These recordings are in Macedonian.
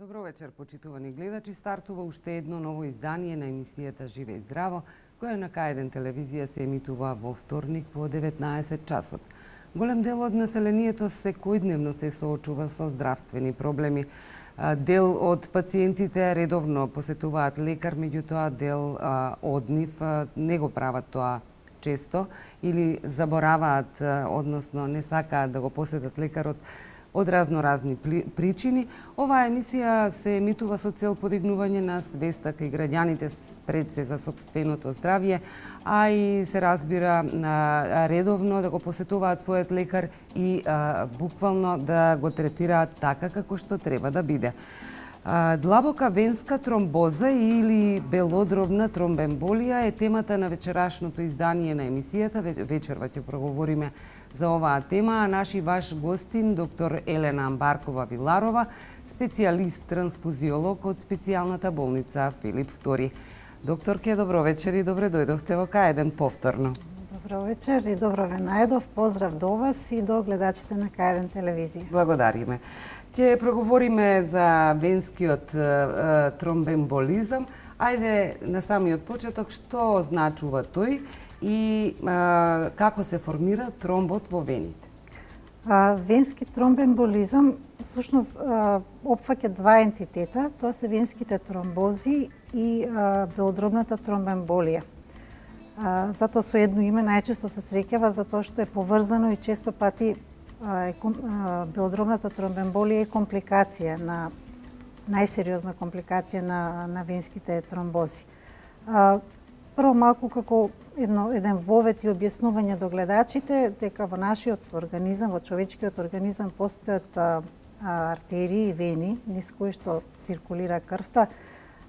Добро вечер, почитувани гледачи. Стартува уште едно ново издание на емисијата Живе и здраво, која на К1 телевизија се емитува во вторник во 19 часот. Голем дел од населението секојдневно се соочува со здравствени проблеми. Дел од пациентите редовно посетуваат лекар, меѓутоа дел од нив не го прават тоа често или забораваат, односно не сакаат да го посетат лекарот од разноразни причини. Оваа емисија се емитува со цел подигнување на свеста кај граѓаните пред се за сопственото здравје, а и се разбира редовно да го посетуваат својот лекар и буквално да го третираат така како што треба да биде. Длабока венска тромбоза или белодробна тромбемболија е темата на вечерашното издание на емисијата. Вечерва ќе проговориме за оваа тема, а наши ваш гостин, доктор Елена Амбаркова Виларова, специјалист трансфузиолог од специјалната болница Филип II. Докторке, добро вечер и добре дојдовте во К1 повторно. Добро вечер и добро ве најдов. Поздрав до вас и до гледачите на К1 телевизија. Благодариме. Ќе проговориме за венскиот тромбемболизам. Ајде на самиот почеток, што означува тој и како се формира тромбот во вените? Венски тромбемболизам всушност опфаќа два ентитета, тоа се венските тромбози и белодробната тромбемболија. Затоа со едно име најчесто се среќава затоа што е поврзано и често пати белодробната тромбемболија е компликација на најсериозна компликација на венските тромбози. Прво малку како еден вовет и објаснување до гледачите дека во нашиот организам, во човечкиот организам постојат артерии и вени низ кои што циркулира крвта.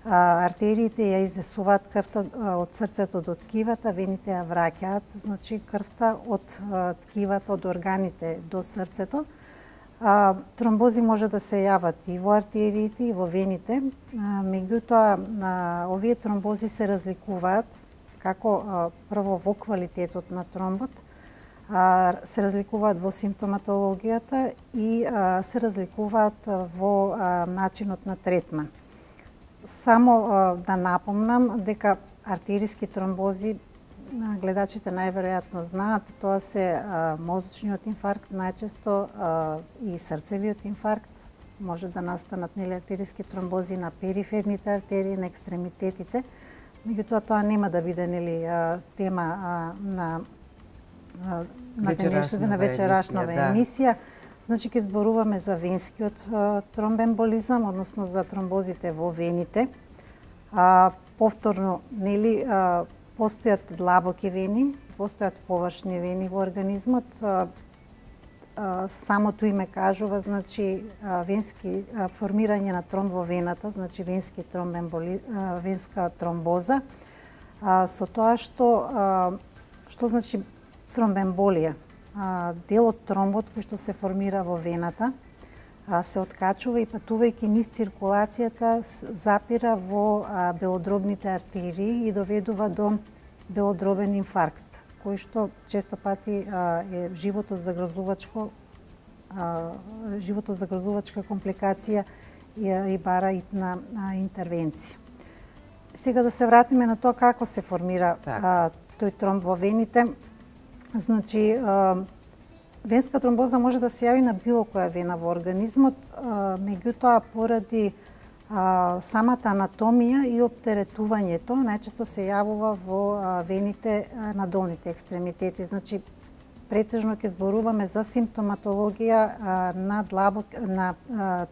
Артериите ја изнесуваат крвта од срцето до ткивата, вените ја враќаат, значи крвта од ткивата, од органите до срцето. Тромбози може да се јават и во артериите и во вените, меѓутоа овие тромбози се разликуваат како прво во квалитетот на тромбот, се разликуваат во симптоматологијата и се разликуваат во начинот на третман. Само да напомнам дека артериски тромбози, гледачите најверојатно знаат, тоа се мозочниот инфаркт, најчесто и срцевиот инфаркт, може да настанат артериски тромбози на периферните артерии, на екстремитетите. Меѓутоа тоа нема да биде тема на вечерашнава емисија. Значи ќе зборуваме за венскиот тромбемболизам, односно за тромбозите во вените. Повторно, постојат длабоки вени, постојат површни вени во организмот. Самото име кажува, значи венски формирање на тромб во вената, значи венска тромбоза. Со тоа што значи тромбемболија? Дел од тромбот кој што се формира во вената се откачува и патувајќи низ циркулацијата запира во белодробните артерии и доведува до белодробен инфаркт, кој што често пати е животозагрозувачка компликација и бара итна интервенција. Сега да се вратиме на тоа како се формира тој тромб во вените. Значи, венска тромбоза може да се јави на било која вена во организмот, меѓутоа поради самата анатомија и оптеретувањето најчесто се јавува во вените на долните екстремитети. Значи, претежно ќе зборуваме за симптоматологија на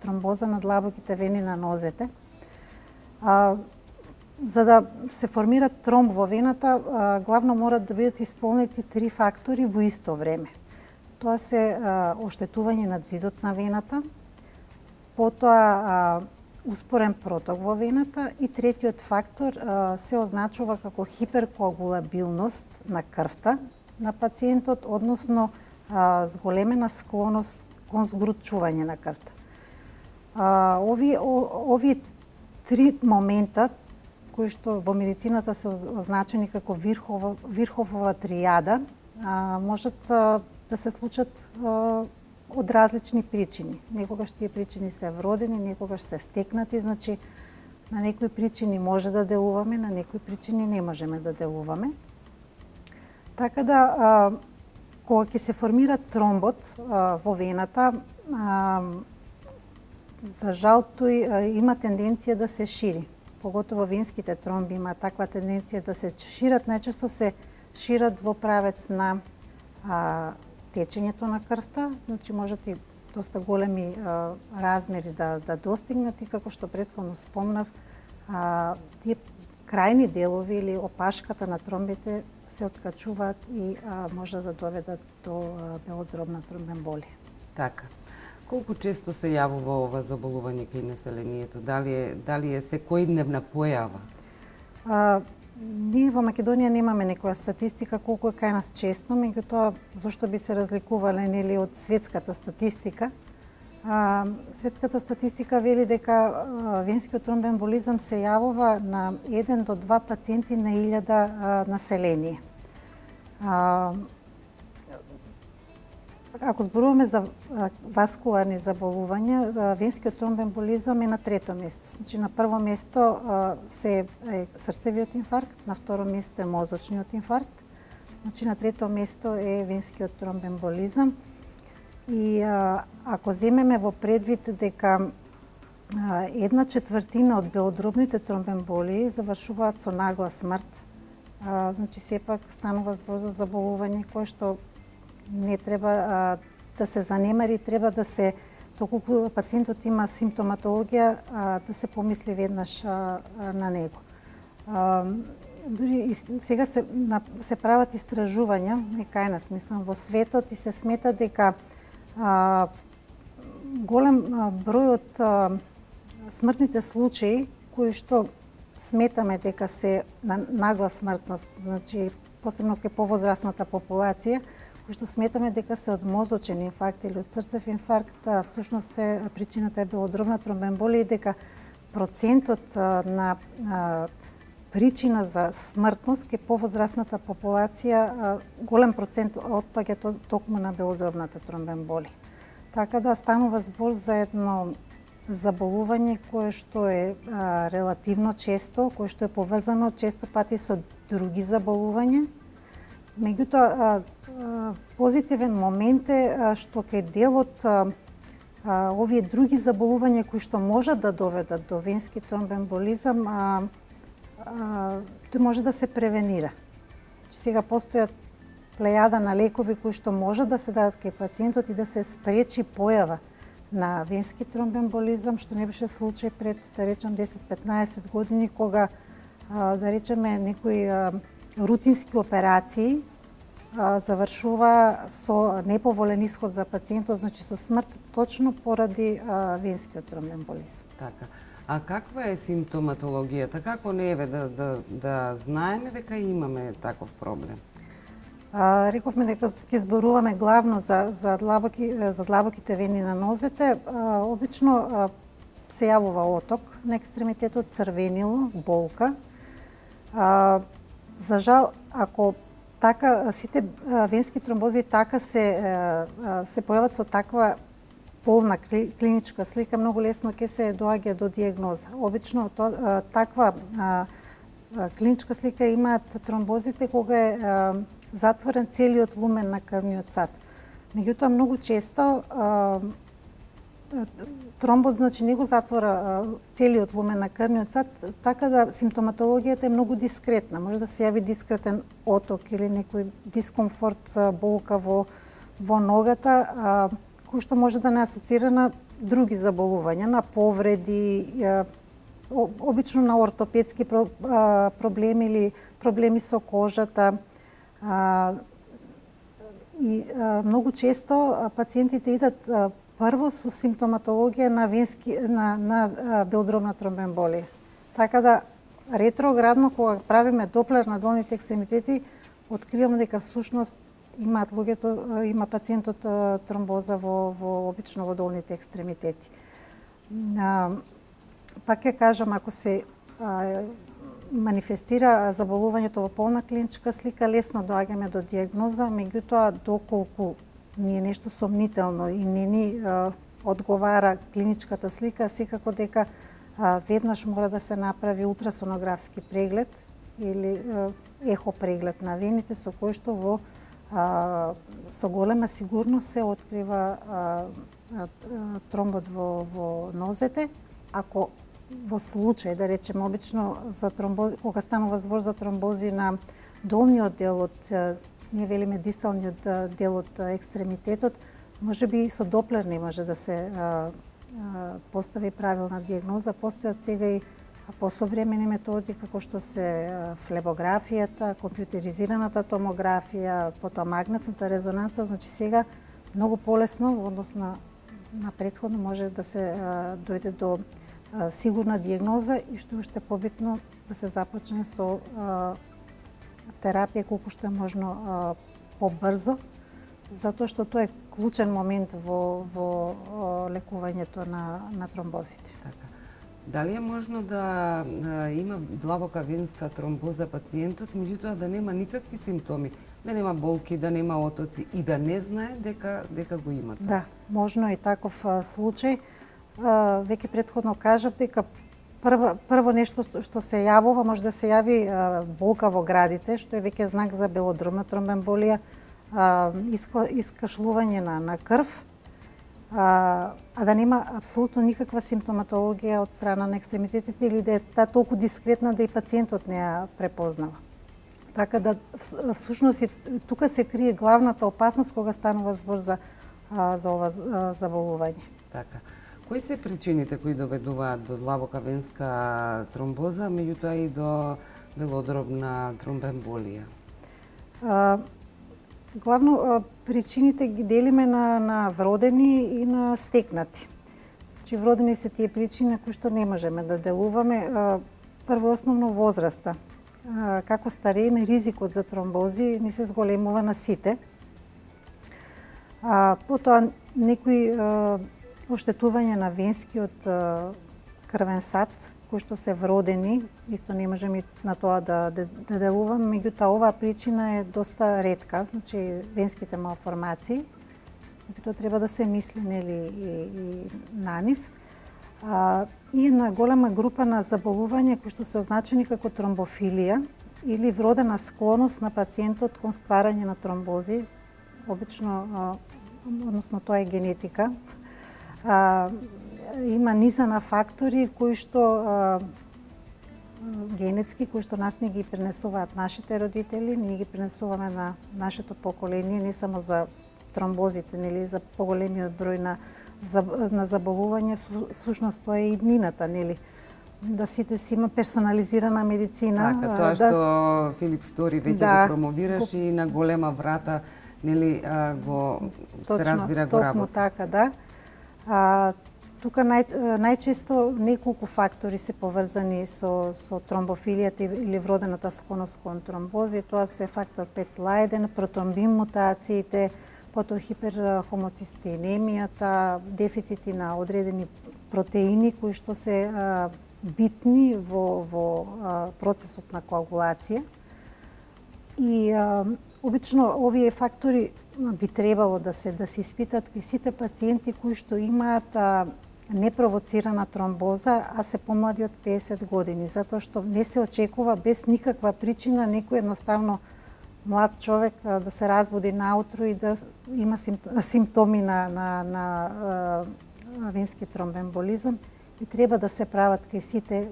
тромбоза на длабоките вени на нозете. За да се формира тромб во вената, главно морат да бидат исполнети три фактори во исто време. Тоа се оштетување на зидот на вената, потоа успорен проток во вената и третиот фактор се означува како хиперкоагулабилност на крвта на пациентот, односно зголемена склоност кон згручување на крвта. Овие три момента кои што во медицината се означени како вирховова тријада, можат да се случат од различни причини. Некогаш тие причини се вродени, некогаш се стекнати, значи на некои причини може да делуваме, на некои причини не можеме да делуваме. Така да, кога ќе се формира тромбот во вената, за жал тој има тенденција да се шири. Поготово венските тромби има таква тенденција да се шират, најчесто се шират во правец на течењето на крвта, значи можат и доста големи размери да достигнат и како што претходно спомнав, тие крајни делови или опашката на тромбите се откачуваат и може да доведат до белодробна тромбемболија. Така. Колку често се јавува ова заболување кај населението? Дали е секојдневна појава? Ние во Македонија немаме некоја статистика колку е кај нас често, меѓутоа зошто би се разликувале нели од светската статистика? Светската статистика вели дека венскиот тромбоемболизам се јавува на 1 до 2 пациенти на 1000 население. Ако зборуваме за васкуларни заболувања, венскиот тромбоемболизам е на трето место. Значи на прво место се е срцевиот инфаркт, на второ место е мозочниот инфаркт, значи на трето место е венскиот тромбоемболизам. И ако земеме во предвид дека 1/4 од белодробните тромбоемболии завршуваат со нагла смрт, значи сепак станува збор за заболување кое што не треба да се занемари, треба да се, доколку пациентот има симптоматологија, да се помисли веднаш на него. Дури сега се прават истражувања, не кај нас, мислам, во светот, и се смета дека голем број од смртните случаи кои што сметаме дека се на нагла смртност, значи посебно кај повозрасната популација, кои што сметаме дека се од мозочен инфаркт или од срцев инфаркт, всушност причината е белодробна тромбоемболија и дека процентот на причина за смртност кај повозрасната популација голем процент отпаѓа токму на белодробната тромбоемболија. Така да станува збор за едно заболување кое што е релативно често, кое што е поврзано често пати со други заболувања. Меѓутоа, позитивен момент е што кај дел од овие други заболувања кои што можат да доведат до венски тромбоемболизам, тој може да се превенира. Сега постојат плејада на лекови кои што може да се дадат кај пациентот и да се спречи појава на венски тромбоемболизам, што не беше случај пред, да речем, 10-15 години, кога, да речеме, некои рутински операции завршува со неповолен исход за пациентот, значи со смрт точно поради венскиот тромбоемболизам. Така. А каква е симптоматологијата? Како не е да знаеме дека имаме таков проблем? Рековме дека ќе зборуваме главно за длабоките вени на нозете. Обично се јавува оток на екстремитетот, црвенило, болка. За жал, ако така сите венски тромбози така се појават со таква полна клиничка слика, многу лесно ќе се доаѓа до дијагноза. Обично таква клиничка слика имаат тромбозите кога е затворен целиот лумен на крвниот сад. Меѓутоа, многу често тромбот, значи, не го затвора целиот лумен на крвниот сад, така да симптоматологијата е многу дискретна. Може да се јави дискретен оток или некој дискомфорт, болка во ногата, кој што може да не асоцира на други заболувања, на повреди, обично на ортопедски проблеми или проблеми со кожата. И многу често пациентите идат прво со симптоматологија на белодробна тромбоемболија. Така да ретроградно кога правиме доплер на долните екстремитети, откриваме дека всушност има пациентот тромбоза обично во долните екстремитети. Пак ќе кажам, ако се манифестира заболувањето во полна клиничка слика, лесно доаѓаме до дијагноза, меѓутоа доколку ни е нешто сомнително и не ни одговара клиничката слика, секако дека веднаш мора да се направи ултрасонографски преглед или ехо преглед на вените, со кој што со голема сигурност се открива тромбот во нозете. Ако во случај, да речеме, обично за тромбози, кога станува збор за тромбози на долниот дел од, ние велиме дисталниот дел од екстремитетот, може би и со доплер не може да се постави правилна диагноза. Постојат сега и посовремени методи како што се флебографијата, компјутеризираната томографија, потоа магнетната резонанца, значи сега многу полесно во однос на претходно може да се дојде до сигурна диагноза и што уште побитно да се започне со терапија колку што е можно побрзо, затоа што тоа е клучен момент во лекувањето на тромбозите. Така. Дали е можно да има длабока венска тромбоза пациентот, меѓутоа да нема никакви симптоми, да нема болки, да нема отоци и да не знае дека го има тоа? Да, можно и таков случај. Веќе претходно кажав дека прво нешто што се јавува, може да се јави болка во градите, што е веќе знак за белодробна тромбемболија, искашлување на крв, а да нема апсолутно никаква симптоматологија од страна на екстремитетите или да е толку дискретна да и пациентот не ја препознава. Така да всушност тука се крие главната опасност кога станува збор за ова заболување. Така. Кои се причините кои доведуваат до длабока венска тромбоза, меѓутоа и до белодробна тромбемболија? Главно причините ги делиме на вродени и на стекнати. Значи вродени се тие причини кои што не можеме да делуваме. Прво основно возраста. Како старееме, ризикот за тромбози ни се зголемува на сите. Потоа некои оштетување на венскиот крвен сад, кои што се вродени, исто не можеме на тоа да делуваме, меѓутоа оваа причина е доста ретка, значи венските малформации, меѓутоа треба да се мисли нели и на нив. И една голема група на заболувања кои што се означени како тромбофилија или вродена склоност на пациентот кон стварање на тромбози, обично, односно тоа е генетика. Има низа на фактори кои што генетски, кои што нас не ги пренесуваат нашите родители, ние ги пренесуваме на нашето поколение, не само за тромбозите, нели, за поголемиот број на заболување, всушност тоа е иднината, нели, да сите си има персонализирана медицина. Така, тоа што Филип Стори веќе го промовираш и на голема врата, нели, се разбира, го работи. Точно така, да. Тука најчесто неколку фактори се поврзани со тромбофилијата или вродената склоност кон тромбози. Тоа се фактор 5 Лајден, протромбин мутациите, потоа хиперхомоцистеинемијата, дефицити на одредени протеини кои што се битни во процесот на коагулација. И обично овие фактори би требало да се испитат кај сите пациенти кои што имаат непровоцирана тромбоза, а се помлади од 50 години, затоа што не се очекува без никаква причина некој едноставно млад човек да се разбуди наутро и да има симптоми на венски тромбемболизам и треба да се прават кај сите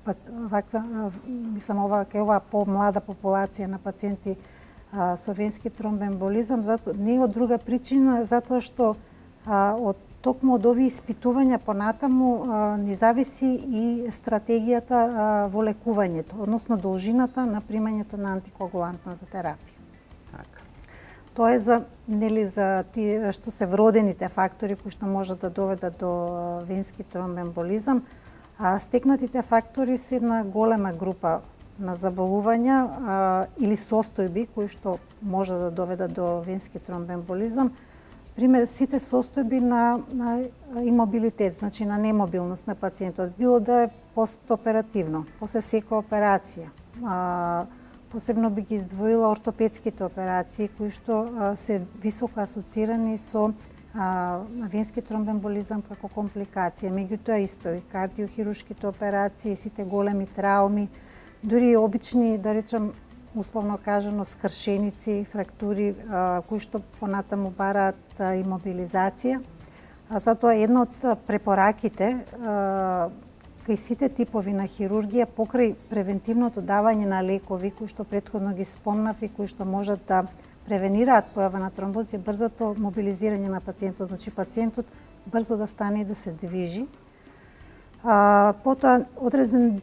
кај оваа помлада популација на пациенти со венски тромбемболизам, не од друга причина, затоа што токму од овие испитувања понатаму ни зависи и стратегијата во лекувањето, односно должината на примањето на антикоагулантната терапија. Така. Тоа е за тие што се вродените фактори кои што можат да доведат до венски тромбемболизам, а стекнатите фактори се една голема група на заболувања или состојби кои што може да доведат до венски тромбемболизам. Пример, сите состојби на имобилитет, значи на немобилност на пациентот, било да е постоперативно, после секоја операција, Посебно би ги издвоила ортопедските операции, кои што се високо асоцирани со венски тромбемболизам како компликација. Меѓутоа исто и кардиохирушките операции, сите големи трауми, дури и обични, да речем, условно кажано, скршеници, фрактури, кои што понатаму бараат имобилизација. Затоа една од препораките кај сите типови на хирургија покрај превентивното давање на лекови кои што претходно ги спомнав и кои што можат да превенираат појава на тромбоз е брзото мобилизирање на пациентот, значи пациентот брзо да стане и да се движи. Потоа одреден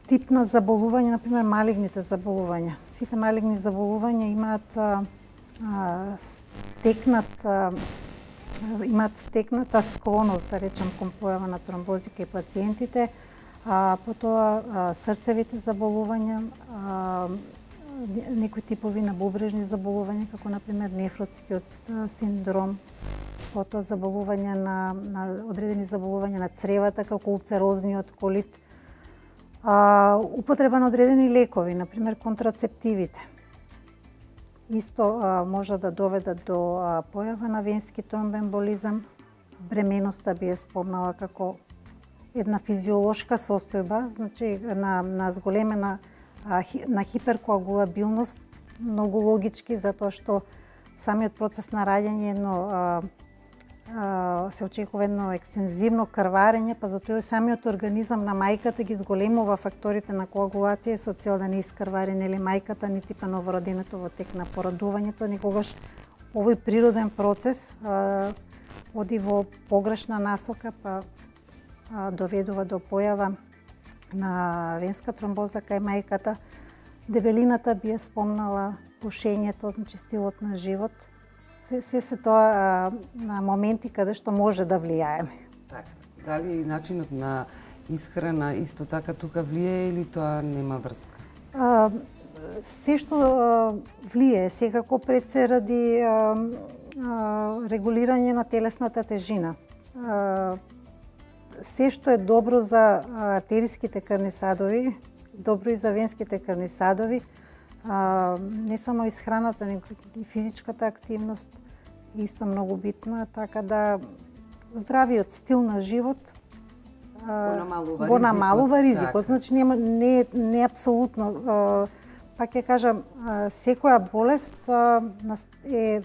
тип на заболување, например малигните заболувања. Сите малигни заболувања имаат стекната склоност, да речем, кон појава на тромбози кај пациентите, потоа срцевите заболувања, некои типови на бубрежни заболувања, како например нефротскиот синдром, потоа заболувања на одредени заболувања на цревата, како улцерозниот колит, употреба на одредени лекови, например контрацептивите. Исто може да доведат до појава на венски тромбемболизам. Бременоста би ја спомнала како една физиолошка состојба, значи на зголемена на хиперкоагулабилност, многу логички, затоа што самиот процес на раѓање се очекува едно екстензивно крварење, па затоа и самиот организам на мајката ги зголемува факторите на коагулација со цел да не искрвари нели мајката, нити па новороденото во тек на породувањето, никогаш овој природен процес оди во погрешна насока, па доведува до појава на венска тромбоза кај мајката. Дебелината би ја спомнала, пушењето, значи стилот на живот. Се тоа на моменти каде што може да влијаеме. Така. Дали начинот на исхрана исто така тука влијае или тоа нема врска? Се што влијае, секако пред се ради регулирање на телесната тежина. Се што е добро за артериските крвни садови, добро и за венските крвни садови, не само исхраната, него и физичката активност исто многу битна, така да здравиот стил на живот го намалува ризикот. Значи не апсолутно. Пак ќе кажам, секоја болест е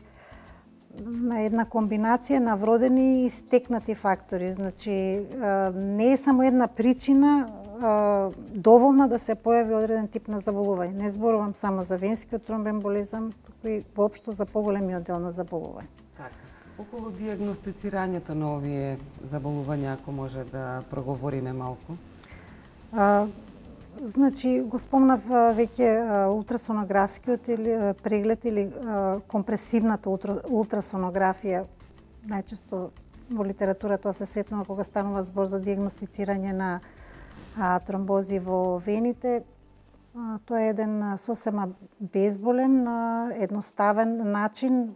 една комбинација на вродени и стекнати фактори. Значи не е само една причина доволна да се појави одреден тип на заболување. Не зборувам само за венскиот тромбемболизам, туку и воопшто за поголемиот дел на заболување. Така. Околу дијагностицирањето на овие заболувања, ако може да проговориме малку? Значи, го спомнав веќе ултрасонографскиот преглед или компресивната ултрасонографија. Најчесто во литература тоа се сретнува кога станува збор за дијагностицирање на тромбози во вените. Тоа е еден сосема безболен, едноставен начин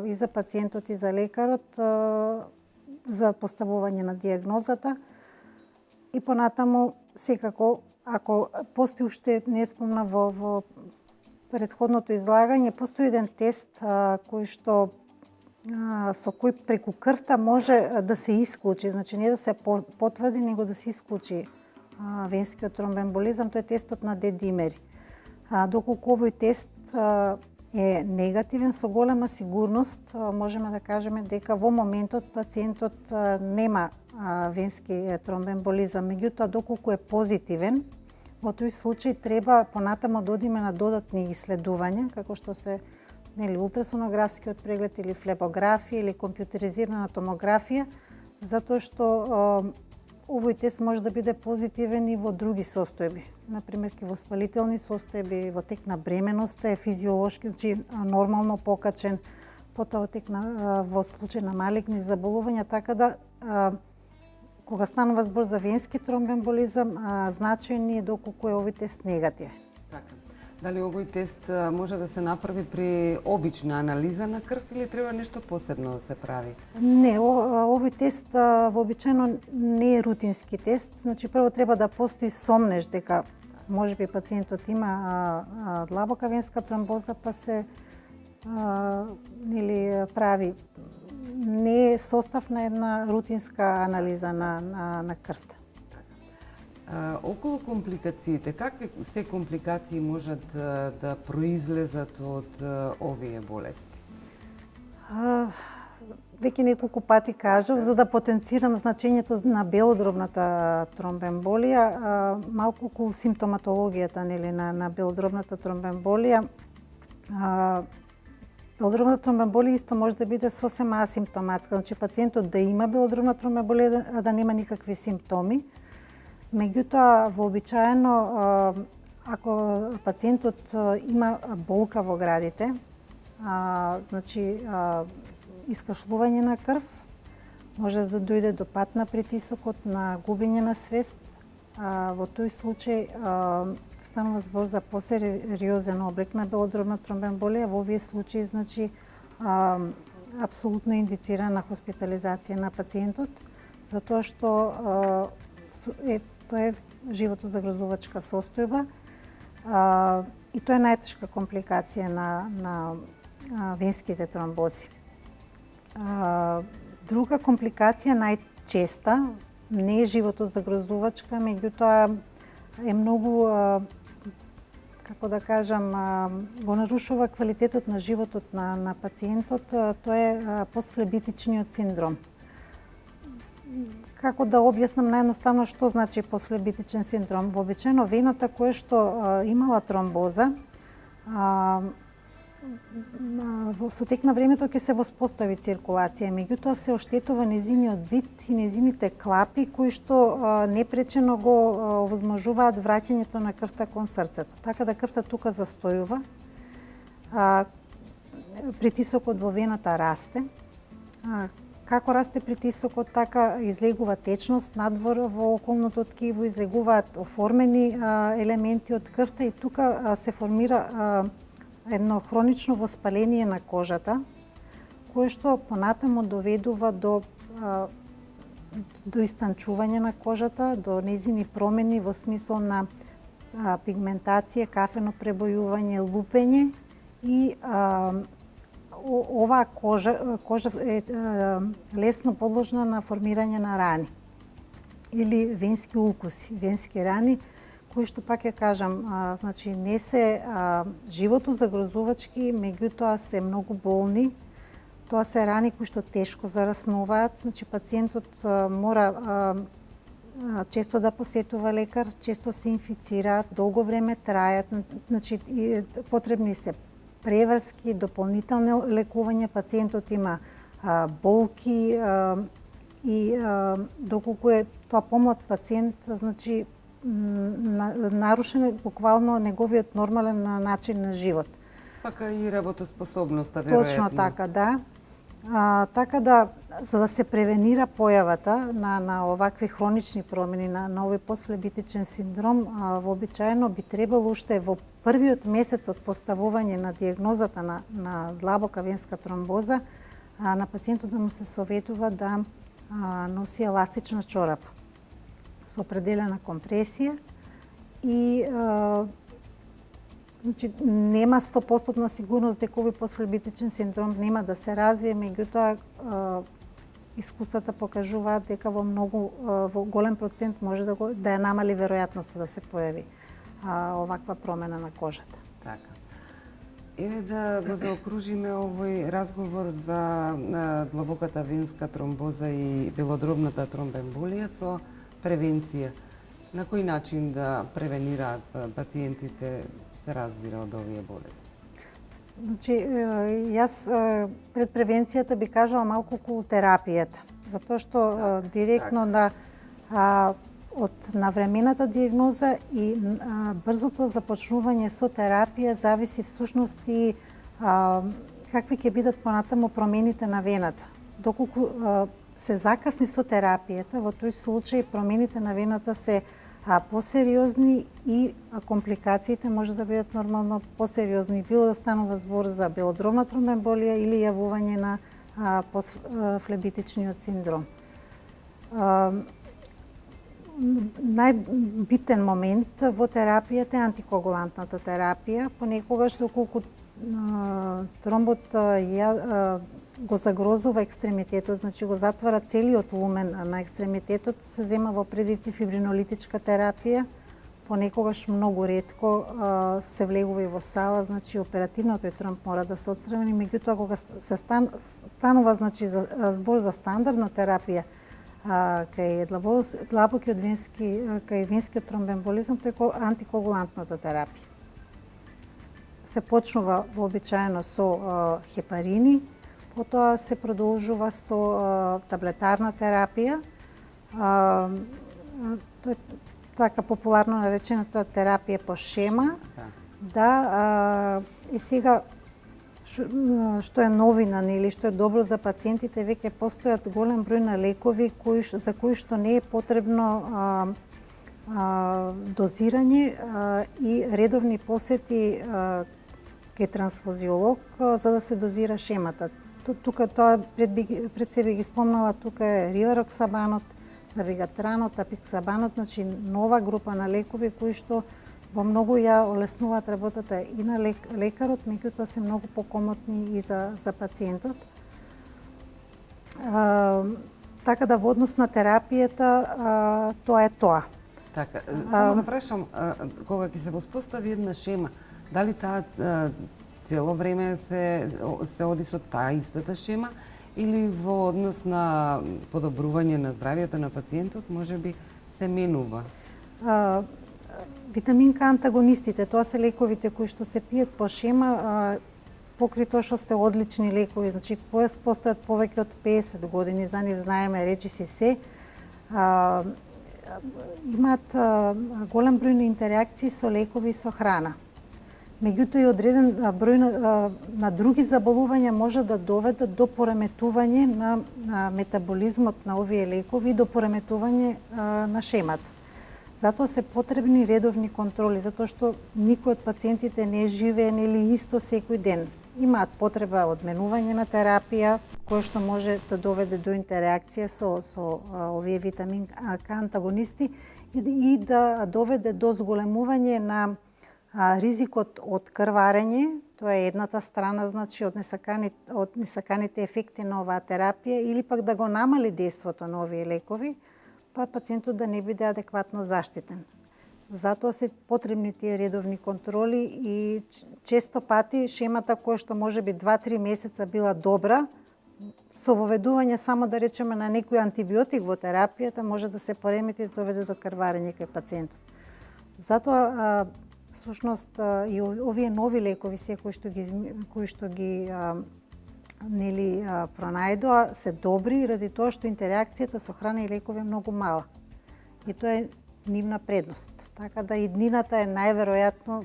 и за пациентот и за лекарот за поставување на дијагнозата. И понатаму, секако, ако постои уште, не спомна во претходното излагање, постои еден тест кој што со кој преку крвта може да се исклучи, значи не да се потврди, него да се исклучи венскиот тромбемболизам, тоа е тестот на Д-димери. Доколку овој тест е негативен, со голема сигурност можеме да кажеме дека во моментот пациентот нема венски тромбемболизам. Меѓутоа, доколку е позитивен, во тој случај треба понатамо да одиме на додатни исследувања, како што се ултрасонографскиот преглед или флебографија или компјутеризирана томографија, затоа што овој тест може да биде позитивен и во други состојби. Например, ке воспалителни состојби, во тек на бременоста е физиолошки, значи нормално покачен, потоа во случај на малигни заболувања, така да кога станува збор за венски тромбемболизам, значајно е доколку е овој тест негативен. Така. Дали овој тест може да се направи при обична анализа на крв или треба нешто посебно да се прави? Не, овој тест вообичаено не е рутински тест. Значи прво треба да постои сомнеш дека можеби пациентот има длабока венска тромбоза, па се или прави не е состав на една рутинска анализа на крвта. Околу компликациите, какви се компликации можат да произлезат од овие болести? Веќе неколку пати кажав, за да потенцирам значењето на белодробната тромбемболија, малку околу симптоматологијата на белодробната тромбемболија. Белодробната тромбемболија исто може да биде сосем асимптоматска, значи пациентот да има белодробна тромбемболија, а да нема никакви симптоми. Меѓутоа, вообичаено, ако пациентот има болка во градите, значи искашлување на крв, може да дојде до пат на притисокот, на губење на свест. Во тој случај станува збор за посериозен облик на белодробна тромбемболија. Во овие случаи, значи, апсолутно индицирана хоспитализација на пациентот, затоа што тоа е животозагрозувачка состојба и тоа е најтешка компликација на венските тромбози. Друга компликација, најчеста, не е животозагрозувачка, меѓутоа е многу, како да кажам, го нарушува квалитетот на животот на пациентот, тоа е постфлебитичниот синдром. Како да објаснам наједноставно што значи постфлебитичен синдром? Вообичаено вената која што имала тромбоза, со тек на времето ќе се воспостави циркулација, меѓутоа се оштетува незиниот зид и незините клапи кои што непречено го овозможуваат враќањето на крвта кон срцето. Така да крвта тука застојува, притисокот во вената расте. Како расте притисокот, така излегува течност надвор во околното ткиво, излегуваат оформени елементи од крвта и тука се формира едно хронично воспаление на кожата, кое што понатаму доведува до истанчување на кожата, до незини промени во смисол на пигментација, кафено пребојување, лупење и оваа кожа е лесно подложна на формирање на рани или венски укуси, венски рани, кои што пак ја кажам, значи не се животозагрозувачки, меѓутоа се многу болни. Тоа се рани кои што тешко зараснуваат, значи пациентот мора често да посетува лекар, често се инфицираат, долго време трајат, значи потребни се преврски, дополнителни лекување, пациентот има болки и доколку е тоа помлад пациент, значи нарушен е буквално неговиот нормален начин на живот. Пака и работоспособноста, веројатно. Точно така, да. Така да, за да се превенира појавата на овакви хронични промени, на овој постфлебитичен синдром, вообичаено би требало уште во првиот месец од поставување на дијагнозата на длабока венска тромбоза, на пациентот да му се советува да носи еластична чорапа со определена компресија и значи нема 100% сигурност дека овој постфлебитичен синдром нема да се развие, меѓутоа искуствата покажуваат дека во голем процент може да ја намали веројатноста да се појави оваква промена на кожата. Така. Еве да го заокружиме овој разговор за длабоката венска тромбоза и белодробната тромбемболија со превенција. На кој начин да превенираат пациентите, се разбира, од овие болести? Значи, јас пред превенцијата би кажала малку околу терапијата, затоа што директно од навремената дијагноза и брзото започнување со терапија зависи всушност и какви ќе бидат понатаму промените на вената. Доколку се закасни со терапијата, во тој случај промените на вената се посериозни и компликациите може да бидат нормално посериозни, било да станува збор за белодробна тромбемболија или јавување на постфлебитичниот синдром. најбитен момент во терапијата е антикоагулантната терапија. Понекогаш доколку тромбот го загрозува екстремитетот, значи го затвара целиот лумен на екстремитетот, се зема во предифибринолитичка терапија. Понекогаш многу ретко се влегува и во сала, значи оперативно тој тромб мора да се отстрани, меѓутоа кога се станува значи збор за стандардна терапија кај длабокиот кај венскиот тромбоемболизам, тој е антикоагулантната терапија. Се почнува вообичаено со хепарини, потоа се продолжува со таблетарна терапија. Тоа е така популарно наречената терапија по шема. И сега што е новина, нели, што е добро за пациентите, веќе постојат голем број на лекови за кои што не е потребно дозирање и редовни посети кај трансфузиолог за да се дозира шемата. Тука тоа пред себе ги спомнала, тука е ривароксабанот, навигатранот, апиксабанот, значи нова група на лекови кои што во многу ја олеснуваат работата и на лекарот, меѓутоа се многу покомотни и за пациентот. Така да во однос на терапијата тоа е тоа. Така, само да прашам, кога ќе се воспостави една шема, дали таа цело време се оди со таа истата шема или во однос на подобрување на здравието на пациентот можеби се менува? Витамин К антагонистите, тоа се лековите кои што се пијат по шема, покри тоа што се одлични лекови, значи постојат повеќе од 50 години, за нив знаеме речиси се, имаат голем број на интеракции со лекови и со храна. Меѓутоа и одреден број на други заболувања може да доведат до пореметување на метаболизмот на овие лекови и до пореметување на шемата. Затоа се потребни редовни контроли, затоа што никој од пациентите не живее нели исто секој ден. Имаат потреба од менување на терапија, која што може да доведе до интеракција со овие витамин К антагонисти и да доведе до зголемување на ризикот од крварење. Тоа е едната страна, значи од несаканите ефекти на оваа терапија, или пак да го намали дејството на овие лекови, па пациентот да не биде адекватно заштитен. Затоа се потребни тие редовни контроли и често пати шемата која што може би 2-3 месеца била добра, со воведување само да речеме на некој антибиотик во терапијата може да се поремети и доведе до крварење кај пациентот. Затоа всушност и овие нови лекови се кои што ги пронајдоа се добри ради тоа што интеракцијата со храна и лекови е многу мала. И тоа е нивна предност. Така да и днината е најверојатно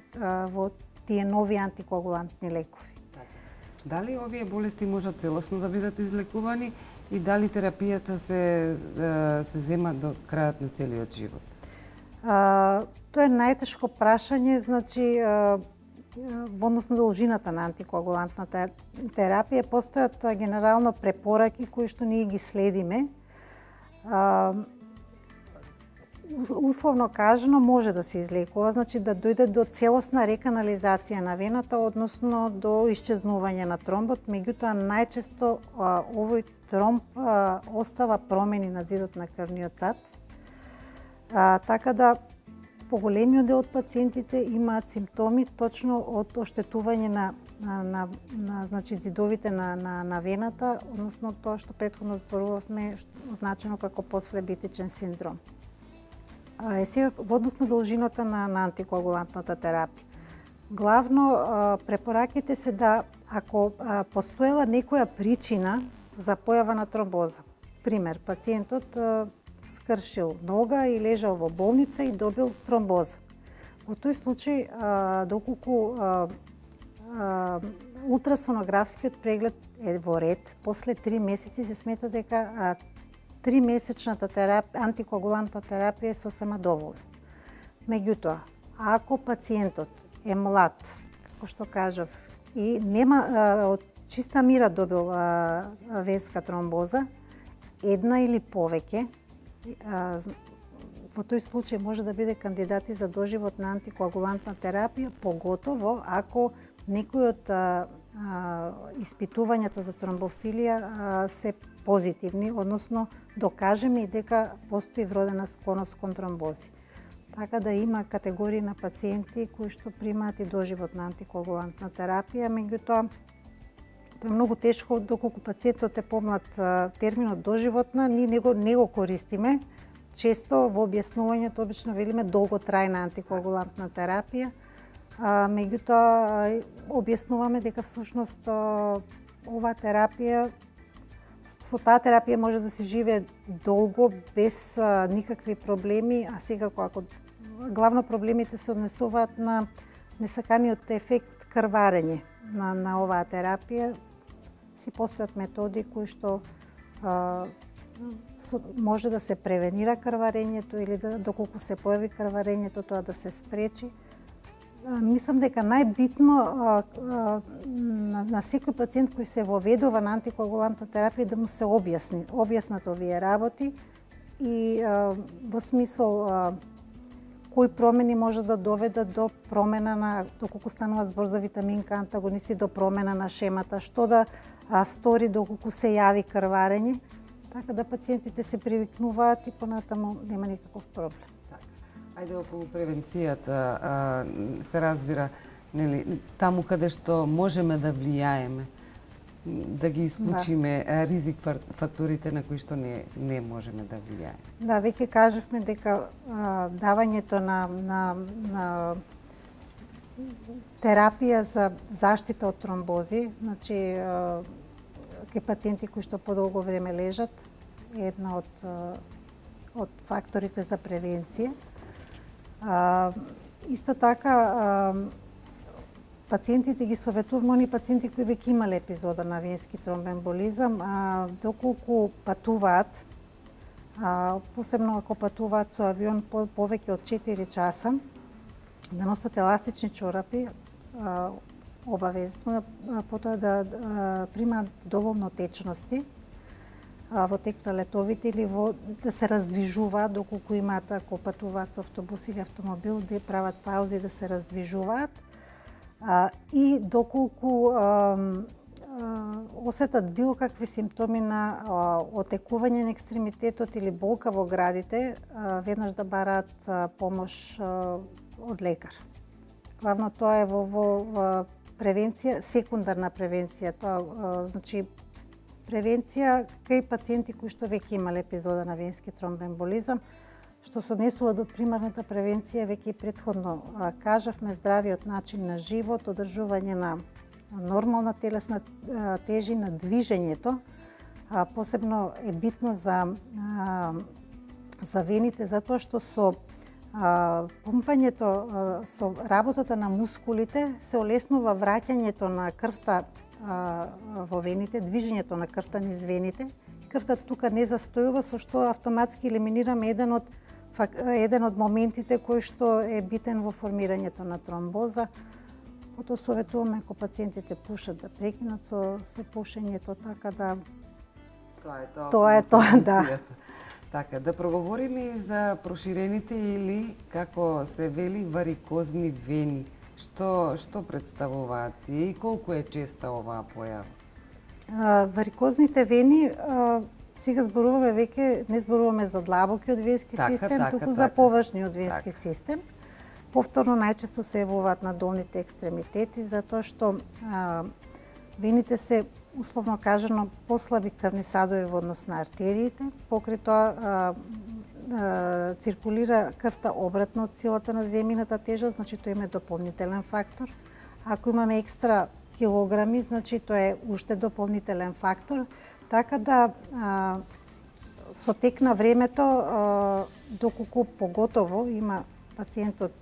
во тие нови антикоагулантни лекови. Дали овие болести можат целосно да бидат излекувани и дали терапијата се зема до крајот на целиот живот? Тоа е најтешко прашање, значи во однос на должината на антикоагулантната терапија постојат генерално препораки кои што ние ги следиме. Условно кажано може да се излекува, значи да дојде до целосна реканализација на вената, односно до исчезнување на тромбот, меѓутоа најчесто овој тромб остава промени на зидот на крвниот сад. Така да поголемиот дел од пациентите имаат симптоми точно од оштетување на значи зидовите на вената, односно тоа што претходно зборувавме, означено како посфлебитичен синдром. Сега во однос на должината на антикоагулантната терапија. Главно препораките се да ако постоела некоја причина за појава на тромбоза. Пример, пациентот скршил нога и лежал во болница и добил тромбоза. Во тој случај, доколку ултрасонографскиот преглед е во ред, после 3 месеци се смета дека 3-месечната антикоагулантна терапија е сосема доволна. Меѓутоа, ако пациентот е млад, како што кажав, и нема од чиста мира добил венска тромбоза, една или повеќе, во тој случај може да биде кандидат и за доживотна антикоагулантна терапија, поготово ако некои од испитувањата за тромбофилија се позитивни, односно докажеме и дека постои вродена склоност кон тромбози. Така да има категории на пациенти кои што примаат и доживотна антикоагулантна терапија, меѓутоа тоа е многу тешко доколку пациентот е помлад. Терминот доживотна ние не го користиме. Често во објаснувањето обично велиме долготрајна антикоагулантна терапија, меѓутоа објаснуваме дека всушност оваа терапија, со таа терапија може да се живее долго без никакви проблеми, а секако ако главно проблемите се однесуваат на несаканиот ефект крварење на оваа терапија, си постојат методи кои што може да се превенира крварењето или доколку се појави крварењето тоа да се спречи. Мислам дека најбитно на секој пациент кој се воведува на антикоагулантна терапија да му се објаснат овие работи и во смисол кои промени може да доведат до промена на, доколку станува збор за витамин К антагонисти, до промена на шемата, што да стори доколку се јави крварење, така да пациентите се привикнуваат и понатаму нема никаков проблем. Ајде околу превенцијата се разбира, нели, таму каде што можеме да влијаеме, да ги исклучиме ризик факторите на кои што не можеме да влијаеме. Да, веќе кажавме дека давањето на терапија за заштита од тромбози, значи кај пациенти кои што подолго време лежат, е една од факторите за превенција. Исто така, пациентите ги советуваме они пациенти кои веќе имале епизода на венски тромбоемболизам, доколку патуваат, посебно ако патуваат со авион повеќе од 4 часа, да носат еластични чорапи, обавезно, потоа да примаат доволно течности во тек на летовите или да се раздвижуваат доколку имаат, ако патуваат со автобус или автомобил, да прават паузи да се раздвижуваат и доколку осетат било какви симптоми на отекување на екстремитетот или болка во градите, веднаш да бараат помош од лекар. Главно тоа е во превенција, секундарна превенција, тоа значи превенција кај пациенти кои што веќе имале епизода на венски тромбоемболизам, што се однесува до примарната превенција, веќе претходно кажавме, здравиот начин на живот, одржување на нормална телесна тежина, движењето, посебно е битно за вените, затоа што со пумпањето, со работата на мускулите се олеснува враќањето на крвта во вените, движењето на крвта низ вените. Крвта тука не застојува, со што автоматски елиминираме еден од моментите кој што е битен во формирањето на тромбоза. Потоа советуваме ако пациентите пушат да прекинат со пушењето, така да тоа е тоа, да. Така, да проговориме и за проширените или, како се вели, варикозни вени. Што представуваат и колку е честа оваа појава? Варикозните вени, сега зборуваме веќе, не зборуваме за длабокиот венски систем, туку за површниот венски систем. Повторно најчесто се јавуваат на долните екстремитети, затоа што вените се, условно кажано, послаби крвни садови во однос на артериите, покрај тоа циркулира крвта обратно од силата на земјината тежест, значи тоа има дополнителен фактор. Ако имаме екстра килограми, значи тоа е уште дополнителен фактор, така да со тек на времето, доколку поготово има пациентот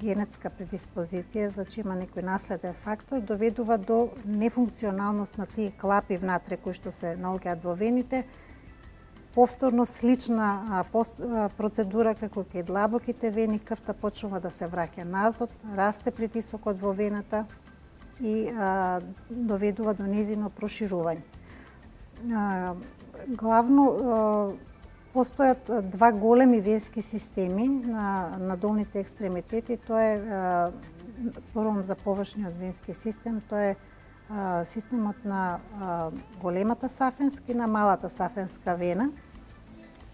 генетска предиспозиција, значи има некој наследен фактор, доведува до нефункционалност на тие клапи внатре кои што се наоѓаат во вените. Повторно слична процедура како кај длабоките вени, крвта почнува да се враќа назад, расте притисокот во вената и доведува до нејзино проширување. Главно Постојат два големи венски системи на долните екстремитети. Тоа е, зборувам за површниот венски систем, тоа е системот на големата сафенска и на малата сафенска вена.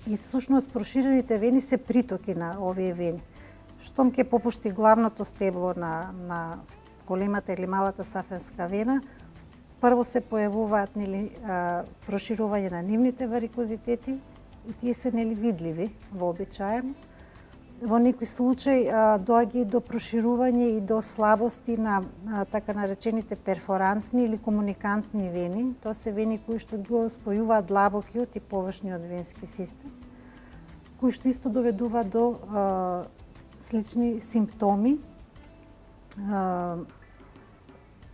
И всушност проширените вени се притоки на овие вени. Штом ќе попушти главното стебло на големата или малата сафенска вена, прво се појавуваат проширување на нивните варикозитети и тие се видливи вообичаено. Во некој случај доаѓа и до проширување и до слабости на така наречените перфорантни или комуникантни вени. Тоа се вени кои што ги спојуваат длабокиот и површниот венски систем, кои што исто доведува до слични симптоми.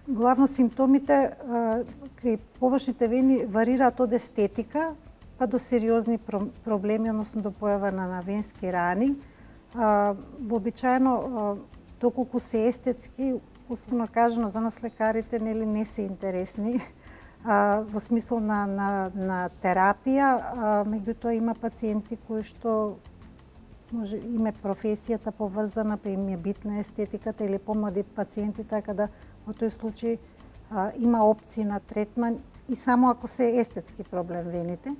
Главно симптомите кај површните вени варираат од естетика па до сериозни проблеми, односно до појава на венски рани. Вообичаено, доколку се естетски, условно кажано за нас лекарите не се интересни во смисол на терапија, меѓутоа има пациенти кои што може им е професијата поврзана, па им е битна естетиката, или помлади пациенти, така да во тој случај има опции на третман и само ако се естетски проблем вените.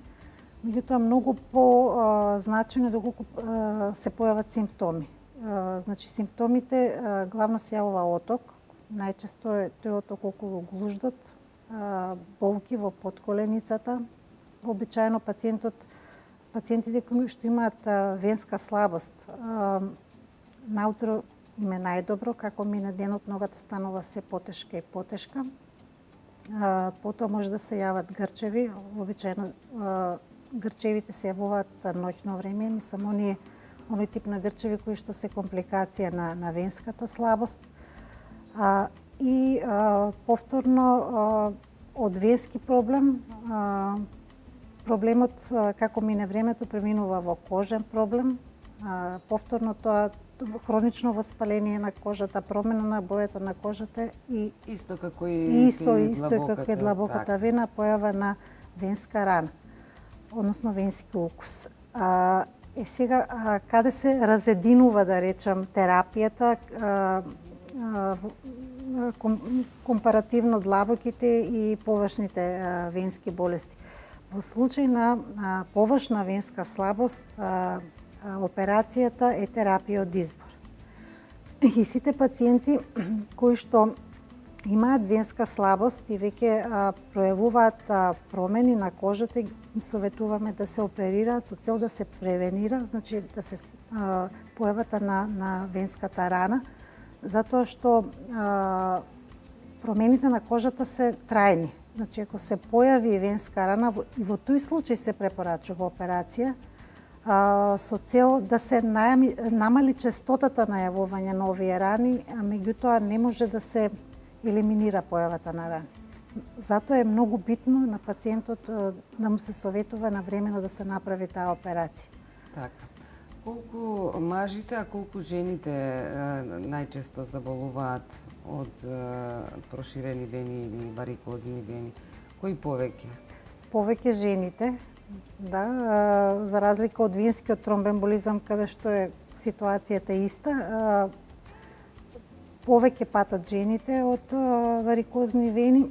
Меѓутоа многу по-значено е доколку се појават симптоми. Значи симптомите главно се јавува оток, најчесто е тој оток околу глуждот, болки во подколеницата. Вообичаено пациентите кои што имаат венска слабост, наутро им е најдобро, како мине денот ногата станува се потешка и потешка. Потоа може да се јават грчеви, вообичаено грчевите се јавуваат ноќно време, мислам оној тип на грчеви кои што се компликација на венската слабост. И повторно од венски проблем, проблемот како мине времето преминува во кожен проблем. Повторно тоа хронично воспаление на кожата, промена на бојата на кожата и исто како и како длабоката вена, појава на венска рана, односно венски укус. Сега, каде се разединува, да речам, терапијата, компаративно длабоките и површните венски болести? Во случај на површна венска слабост, операцијата е терапија од избор. И сите пациенти кои што имаат венска слабост и веќе пројавуваат промени на кожата, им советуваме да се оперираат со цел да се превенира, значи да се појавата на венската рана, затоа што промените на кожата се трајни. Значи ако се појави венска рана, и во тој случај се препорачува операција, со цел да се намали честотата на јавување на овие рани, а меѓутоа не може да се елиминира појавата на рани. Затоа е многу битно на пациентот да му се советува навремено да се направи таа операција. Така. Колку мажите, а колку жените најчесто заболуваат од проширени вени или варикозни вени? Кои повеќе? Повеќе жените, да, за разлика од венскиот тромбоемболизам, каде што е ситуацијата иста, повеќе патат жените од варикозни вени.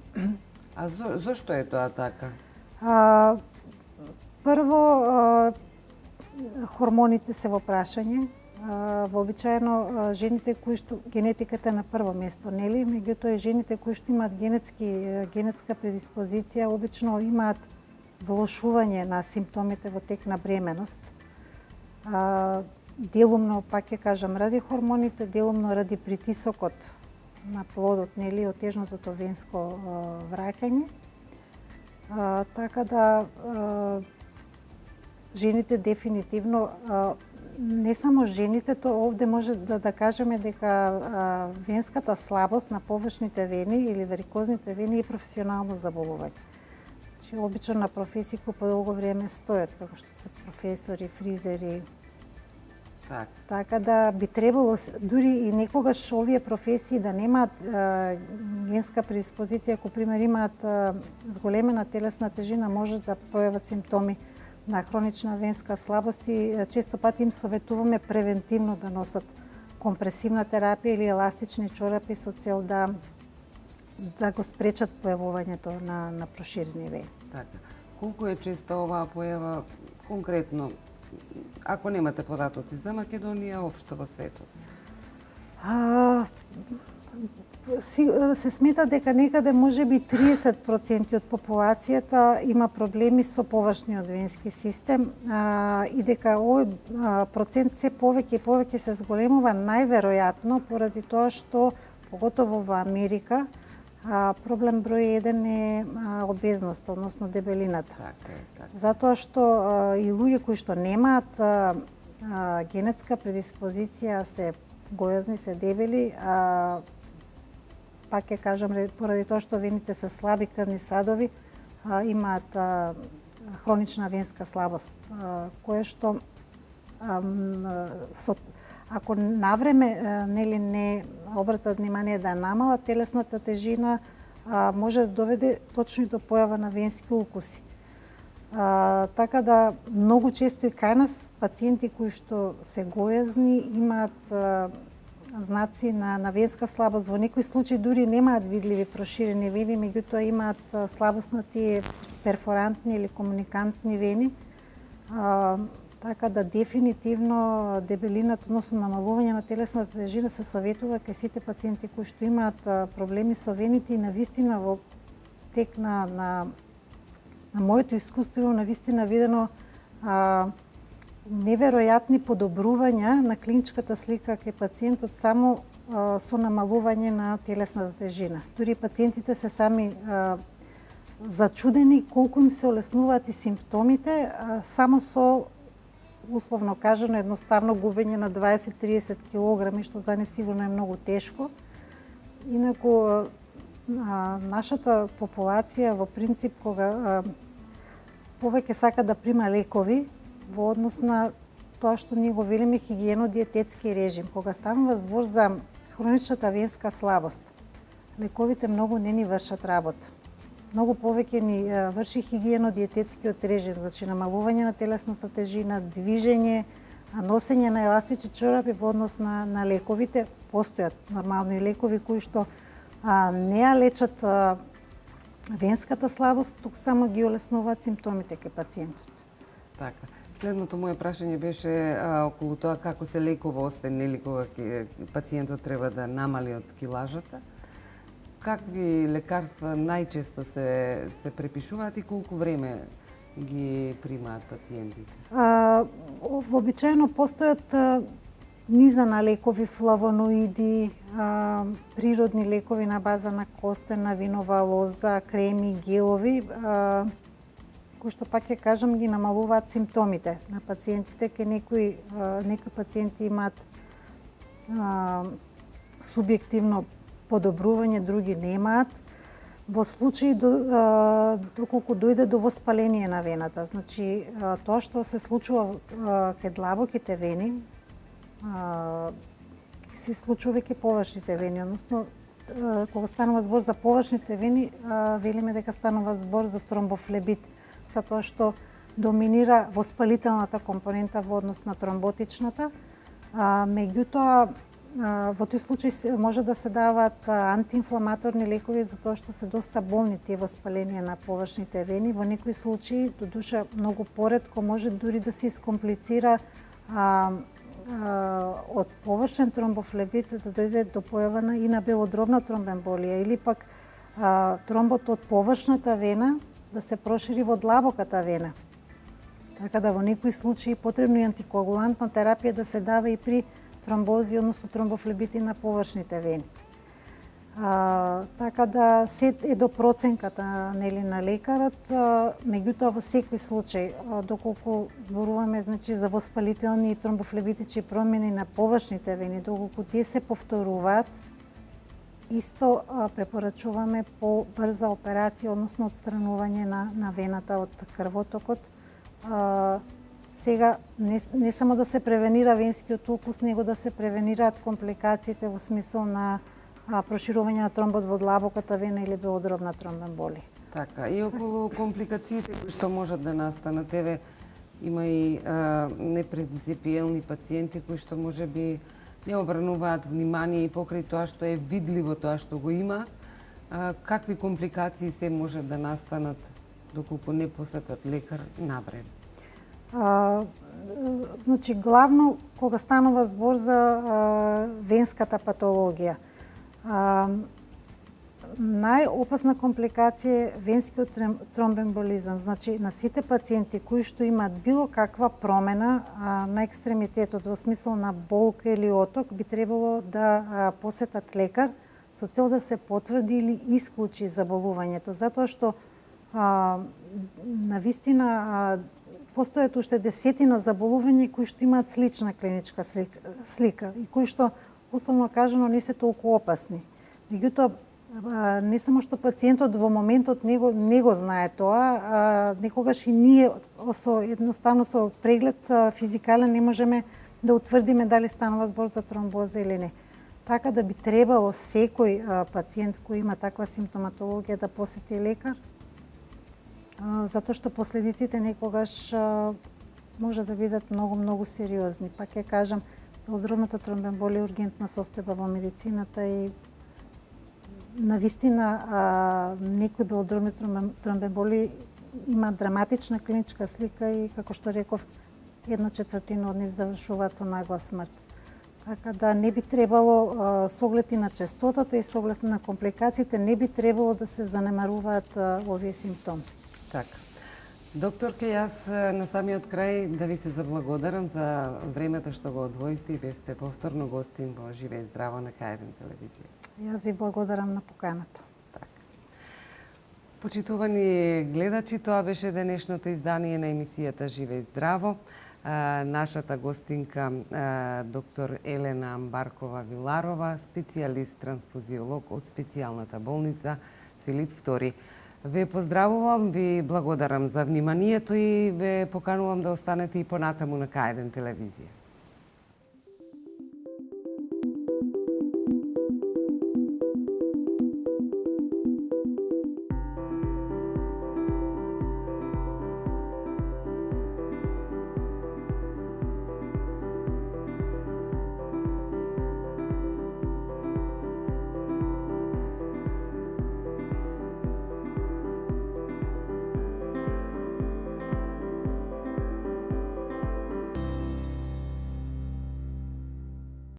А зошто е тоа така? Прво, хормоните се во прашање. Вообичаено жените кои што генетиката е на прво место, нели? Меѓутоа и жените кои што имаат генетска предиспозиција обично имаат влошување на симптомите во тек на бременост. Делумно, пак ќе кажам, ради хормоните, делумно ради притисокот на плодот, нели, отежнатото венско враќање. Така да жените дефинитивно, не само жените, то овде може да кажеме дека венската слабост на површните вени или варикозните вени е професионално заболување. Значи, обично на професии кои подолго време стојат, како што се професори, фризери. Така да би требало, дури и некогаш овие професии да немаат генска предиспозиција, ако пример имаат зголемена телесна тежина, може да пројават симптоми на хронична венска слабост и често пати им советуваме превентивно да носат компресивна терапија или еластични чорапи со цел да го спречат појавувањето на проширени вени. Така. Колку е честа оваа појава конкретно, ако немате податоци за Македонија, општо во светот? Се смета дека некаде можеби 30% од популацијата има проблеми со површниот венски систем и дека овој процент се повеќе и повеќе се зголемува најверојатно поради тоа што поготово во Америка проблем број 1 е обезноста, односно дебелината. Така. Затоа што и луѓе кои што немаат генетска предиспозиција се гојазни, се дебели, пак ќе кажам, поради тоа што вените се слаби крвни садови, имаат хронична венска слабост, кое што ако навреме не обратат внимание да намала телесната тежина, може да доведе точно и до појава на венски укуси. Така да многу често и кај нас пациенти кои што се гојазни имаат знаци на венска слабост. Во некои случаи дури немаат видливи проширени вени, меѓутоа имаат слабост на тие перфорантни или комуникантни вени. Така да дефинитивно дебелината, односно намалување на телесната тежина се советува кај сите пациенти кои што имаат проблеми со вените и навистина во тек на моето искуство навистина видено неверојатни подобрувања на клиничката слика кај пациентот само со намалување на телесната тежина. Дури пациентите се сами зачудени колку им се олеснуваат и симптомите само со условно кажано едноставно губење на 20-30 килограми, што за нив сигурно е многу тешко. Инаку нашата популација во принцип кога повеќе сака да прима лекови во однос на тоа што ние го велиме хигиено-диететски режим. Кога станува збор за хроничната венска слабост, лековите многу не ни вршат работа. Многу повеќе ни врши хигиено-диететскиот режим, значи намалување на телесната тежина, движење, носење на еластични чорапи во однос на лековите. Постојат нормални лекови кои што не ја лечат венската слабост, туку само ги олеснуваат симптомите кај пациентот. Така. Следното моје прашање беше околу тоа како се лекува, освен нели кога пациентот треба да намали од килажата. Какви лекарства најчесто се препишуваат и колку време ги примаат пациентите? Вообичаено постојат низа на лекови, флавоноиди, природни лекови на база на костена, винова лоза, креми, гелови, кои што пак ќе кажам ги намалуваат симптомите на пациентите. Ке некои пациенти имаат субјективно подобрување, други немаат. Во случаи доколку дојде до воспаление на вената, значи тоа што се случува кај длабоките вени, се случува кај површните вени, односно кога станува збор за површните вени, велиме дека станува збор за тромбофлебит, затоа што доминира воспалителната компонента во однос на тромботичната. Меѓутоа, во тој случај може да се даваат антиинфламаторни лекови затоа што се доста болни тие воспаленија на површните вени. Во некои случаи, додуша многу поретко, може дури да се искомплицира од површен тромбофлебит да дојде до појава и на белодробна тромбемболија или пак тромбот од површната вена да се прошири во длабоката вена. Така да во некои случаи потребно и антикоагулантна терапија да се дава и при тромбози, односно тромбофлебити на површните вени. Така да се е до проценката на лекарот, меѓутоа во секој случај, доколку зборуваме значи за воспалителни и тромбофлебитични промени на површните вени, доколку тие се повторуваат, исто препорачуваме побрза операција, односно отстранување на вената од крвотокот. Сега не само да се превенира венскиот укус, него да се превенираат компликациите во смисол на проширување на тромбот во длабоката вена или белодробна тромбемболија. Така, и околу компликациите кои што можат да настанат, Има и непринципиелни пациенти кои што може би не обрнуваат внимание и покрај тоа што е видливо тоа што го има, какви компликации се може да настанат доколку не посетат лекар на време? Значи, главно, кога станува збор за венската патологија, најопасна компликација е венскиот тромбоемболизам. Значи, на сите пациенти кои што имаат било каква промена на екстремитетот во смисол на болка или оток, би требало да посетат лекар со цел да се потврди или исклучи заболувањето, затоа што навистина постојат уште десетина заболувања кои што имаат слична клиничка слика и кои што, условно кажано, не се толку опасни. Меѓутоа, не само што пациентот во моментот не го знае тоа, некогаш и ние едноставно со преглед физикален не можеме да утврдиме дали станува збор за тромбоза или не. Така да би требало секој пациент кој има таква симптоматологија да посети лекар, затоа што последиците некогаш може да бидат многу сериозни. Пак ќе кажам, белодробната тромбоемболија е ургентна состојба во медицината и навистина некои белодробни тромбоемболии има драматична клиничка слика и, како што реков, 1/4 од нив завршуваат со нагла смрт. Така да не би требало, со оглед и на честотата и со оглед на компликациите, не би требало да се занемаруваат овие симптоми. Така. Докторке, јас на самиот крај да ви се заблагодарам за времето што го одвоивте и бевте повторно гостин во Живе и здраво на К1 телевизија. Јас ви благодарам на поканата. Така. Почитувани гледачи, тоа беше денешното издание на емисијата Живе и здраво. Нашата гостинка доктор Елена Амбаркова Виларова, специјалист трансфузиолог од специјалната болница Филип II. Ве поздравувам, ви благодарам за вниманието и ве поканувам да останете и понатаму на К1 телевизија.